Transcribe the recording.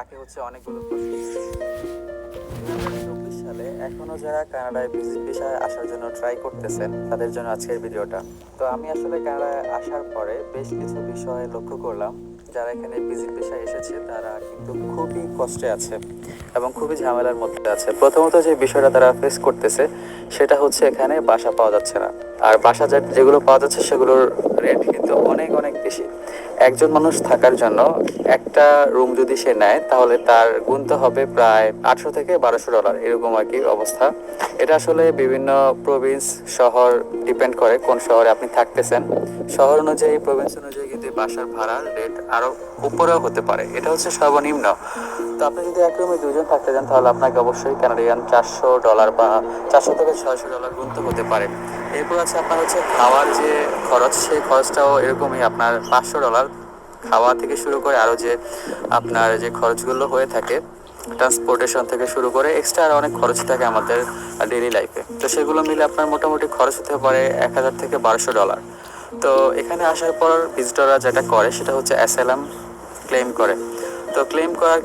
তাকে হচ্ছে অনেকগুলো প্রশ্ন। 2024 সালে এখনো যারা কানাডায় ভিজিট ভিসায় আসার জন্য ট্রাই করতেছেন তাদের জন্য আজকের ভিডিওটা। তো আমি আসলে কানাডায় আসার পরে বেশ কিছু বিষয় লক্ষ্য করলাম। যারা এখানে ভিজিট ভিসায় এসেছে তারা কিন্তু খুবই কষ্টে আছে এবং খুবই ঝামেলার মধ্যে আছে। প্রথমত যে বিষয়টা তারা ফেস করতেছে সেটা হচ্ছে এখানে বাসা পাওয়া যাচ্ছে না। আর বাসা যেগুলো পাওয়া যাচ্ছে সেগুলোর রেট কিন্তু অনেক অনেক বেশি। একজন মানুষ থাকার জন্য একটা রুম যদি সে নেয় তাহলে তার গুনতে হবে প্রায় 800 থেকে 1200 ডলার, এরকম আর কি অবস্থা। এটা আসলে বিভিন্ন প্রভিন্স শহর ডিপেন্ড করে কোন শহরে আপনি থাকতেছেন। শহর অনুযায়ী প্রভিন্স অনুযায়ী কিন্তু এই বাসার ভাড়ার রেট আরো উপরেও হতে পারে। এটা হচ্ছে সর্বনিম্ন। তো আপনি যদি এক রুমে দুজন থাকতে চান তাহলে আপনাকে অবশ্যই কানাডিয়ান 400 ডলার বা 400 থেকে 600 ডলার গুনতে হতে পারে। এরপর আছে আপনার হচ্ছে খাওয়ার যে খরচ, সেই খরচটাও এরকমই আপনার 500 ডলার। খাওয়া থেকে শুরু করে আরও যে আপনার যে খরচগুলো হয়ে থাকে, ট্রান্সপোর্টেশন থেকে শুরু করে এক্সট্রা আর অনেক খরচ থাকে আমাদের ডেইলি লাইফে। তো সেগুলো মিলে আপনার মোটামুটি খরচ হতে পারে 1000 থেকে 1200 ডলার। তো এখানে আসার পর ভিজিটররা যেটা করে সেটা হচ্ছে অ্যাসাইলাম ক্লেম করে। তো ক্লেম করার